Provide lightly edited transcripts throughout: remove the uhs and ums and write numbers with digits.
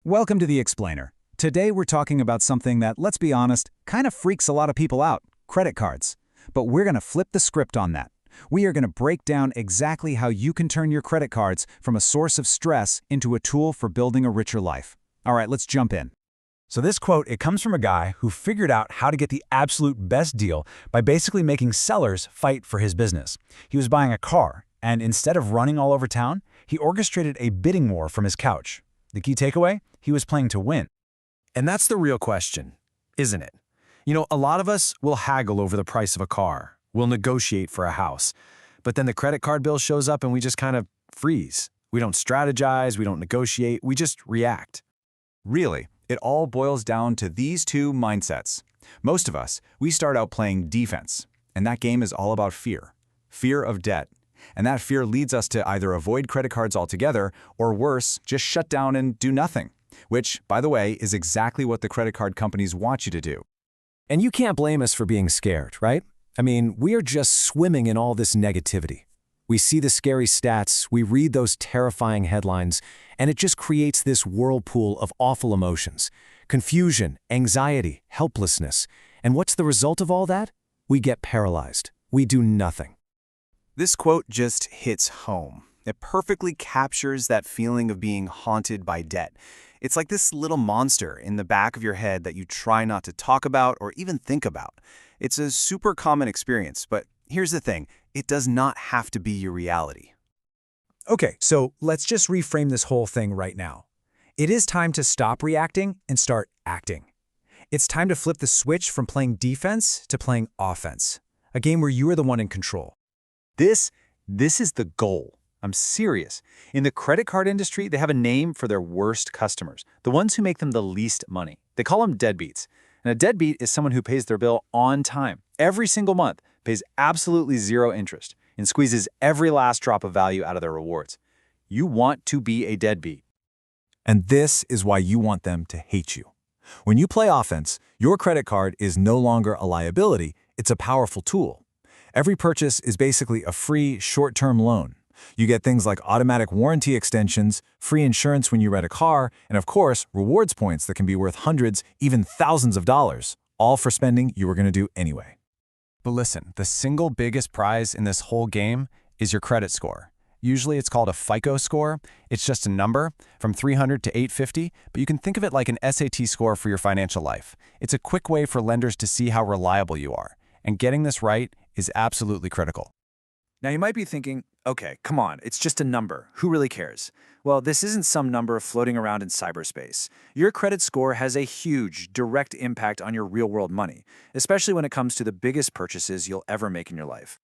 Welcome to The Explainer. Today we're talking about something that, let's be honest, kind of freaks a lot of people out, credit cards. But we're going to flip the script on that. We are going to break down exactly how you can turn your credit cards from a source of stress into a tool for building a richer life. All right, let's jump in. So this quote, it comes from a guy who figured out how to get the absolute best deal by basically making sellers fight for his business. He was buying a car, and instead of running all over town, he orchestrated a bidding war from his couch. The key takeaway? He was playing to win. And that's the real question, isn't it? A lot of us will haggle over the price of a car. We'll negotiate for a house. But then the credit card bill shows up and we just kind of freeze. We don't strategize, we don't negotiate, we just react. Really, it all boils down to these two mindsets. Most of us, we start out playing defense, and that game is all about fear. Fear of debt. And that fear leads us to either avoid credit cards altogether, or worse, just shut down and do nothing. Which, by the way, is exactly what the credit card companies want you to do. And you can't blame us for being scared, right? I mean, we are just swimming in all this negativity. We see the scary stats, we read those terrifying headlines, and it just creates this whirlpool of awful emotions. Confusion, anxiety, helplessness. And what's the result of all that? We get paralyzed. We do nothing. This quote just hits home. It perfectly captures that feeling of being haunted by debt. It's like this little monster in the back of your head that you try not to talk about or even think about. It's a super common experience, but here's the thing. It does not have to be your reality. Okay, so let's just reframe this whole thing right now. It is time to stop reacting and start acting. It's time to flip the switch from playing defense to playing offense, a game where you are the one in control. This is the goal. I'm serious. In the credit card industry, they have a name for their worst customers, the ones who make them the least money. They call them deadbeats. And a deadbeat is someone who pays their bill on time, every single month, pays absolutely zero interest, and squeezes every last drop of value out of their rewards. You want to be a deadbeat. And this is why you want them to hate you. When you play offense, your credit card is no longer a liability, it's a powerful tool. Every purchase is basically a free, short-term loan. You get things like automatic warranty extensions, free insurance when you rent a car, and of course, rewards points that can be worth hundreds, even thousands of dollars, all for spending you were going to do anyway. But listen, the single biggest prize in this whole game is your credit score. Usually it's called a FICO score. It's just a number from 300 to 850, but you can think of it like an SAT score for your financial life. It's a quick way for lenders to see how reliable you are, and getting this right is absolutely critical. Now you might be thinking, okay, come on, it's just a number. Who really cares? Well, this isn't some number floating around in cyberspace. Your credit score has a huge, direct impact on your real-world money, especially when it comes to the biggest purchases you'll ever make in your life.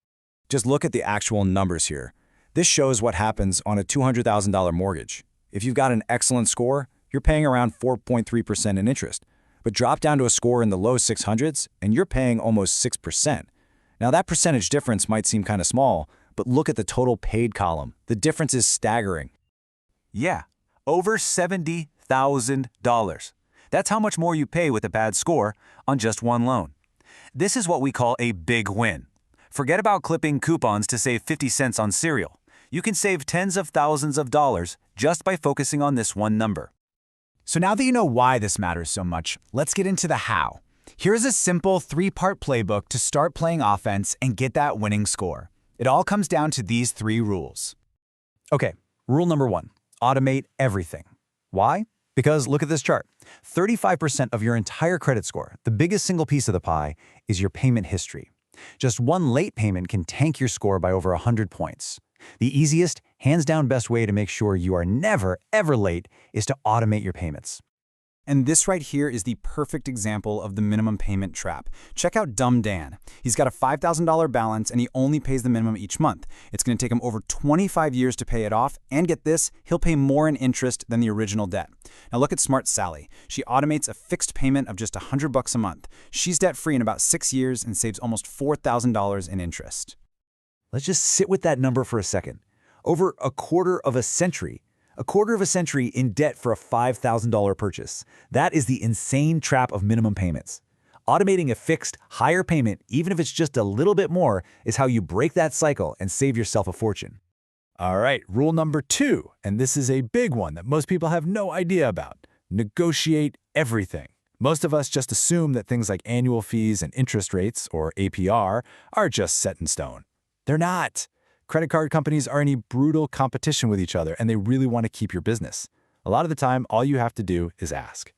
Just look at the actual numbers here. This shows what happens on a $200,000 mortgage. If you've got an excellent score, you're paying around 4.3% in interest. But drop down to a score in the low 600s, and you're paying almost 6%. Now that percentage difference might seem kind of small, but look at the total paid column. The difference is staggering. Yeah, over $70,000. That's how much more you pay with a bad score on just one loan. This is what we call a big win. Forget about clipping coupons to save 50 cents on cereal. You can save tens of thousands of dollars just by focusing on this one number. So now that you know why this matters so much, let's get into the how. Here's a simple 3-part playbook to start playing offense and get that winning score. It all comes down to these 3 rules. Okay, rule number 1, automate everything. Why? Because look at this chart. 35% of your entire credit score, the biggest single piece of the pie, is your payment history. Just one late payment can tank your score by over 100 points. The easiest, hands-down best way to make sure you are never, ever late is to automate your payments. And this right here is the perfect example of the minimum payment trap. Check out Dumb Dan. He's got a $5,000 balance and he only pays the minimum each month. It's going to take him over 25 years to pay it off, and get this, he'll pay more in interest than the original debt. Now look at Smart Sally. She automates a fixed payment of just $100 a month. She's debt-free in about 6 years and saves almost $4,000 in interest. Let's just sit with that number for a second. Over a quarter of a century in debt for a $5,000 purchase. That is the insane trap of minimum payments. Automating a fixed, higher payment, even if it's just a little bit more, is how you break that cycle and save yourself a fortune. All right, rule number 2, and this is a big one that most people have no idea about. negotiate everything. Most of us just assume that things like annual fees and interest rates, or APR, are just set in stone. They're not. Credit card companies are in a brutal competition with each other, and they really want to keep your business. A lot of the time, all you have to do is ask.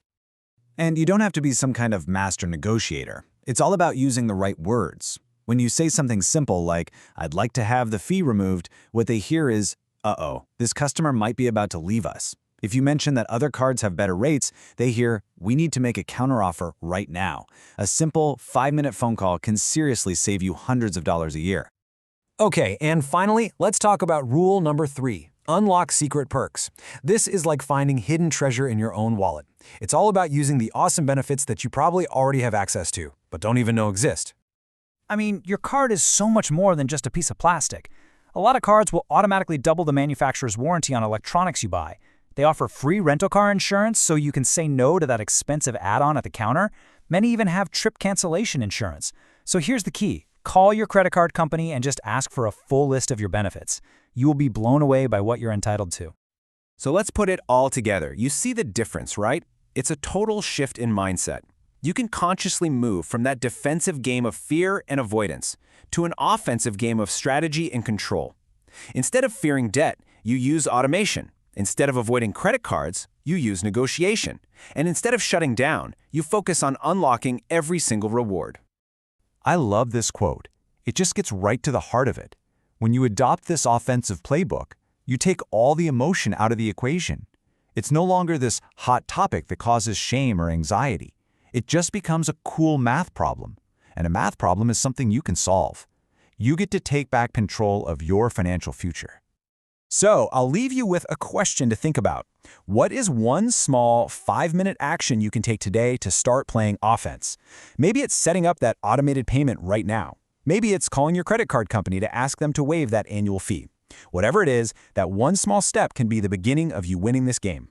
And you don't have to be some kind of master negotiator. It's all about using the right words. When you say something simple like, "I'd like to have the fee removed," what they hear is, "Uh-oh, this customer might be about to leave us." If you mention that other cards have better rates, they hear, "We need to make a counteroffer right now." A simple 5-minute phone call can seriously save you hundreds of dollars a year. Okay, and finally, let's talk about rule number 3. Unlock secret perks. This is like finding hidden treasure in your own wallet. It's all about using the awesome benefits that you probably already have access to, but don't even know exist. I mean, your card is so much more than just a piece of plastic. A lot of cards will automatically double the manufacturer's warranty on electronics you buy. They offer free rental car insurance so you can say no to that expensive add-on at the counter. Many even have trip cancellation insurance. So here's the key. Call your credit card company and just ask for a full list of your benefits. You will be blown away by what you're entitled to. So let's put it all together. You see the difference, right? It's a total shift in mindset. You can consciously move from that defensive game of fear and avoidance to an offensive game of strategy and control. Instead of fearing debt, you use automation. Instead of avoiding credit cards, you use negotiation. And instead of shutting down, you focus on unlocking every single reward. I love this quote. It just gets right to the heart of it. When you adopt this offensive playbook, you take all the emotion out of the equation. It's no longer this hot topic that causes shame or anxiety. It just becomes a cool math problem. And a math problem is something you can solve. You get to take back control of your financial future. So, I'll leave you with a question to think about. What is one small 5-minute action you can take today to start playing offense? Maybe it's setting up that automated payment right now. Maybe it's calling your credit card company to ask them to waive that annual fee. Whatever it is, that one small step can be the beginning of you winning this game.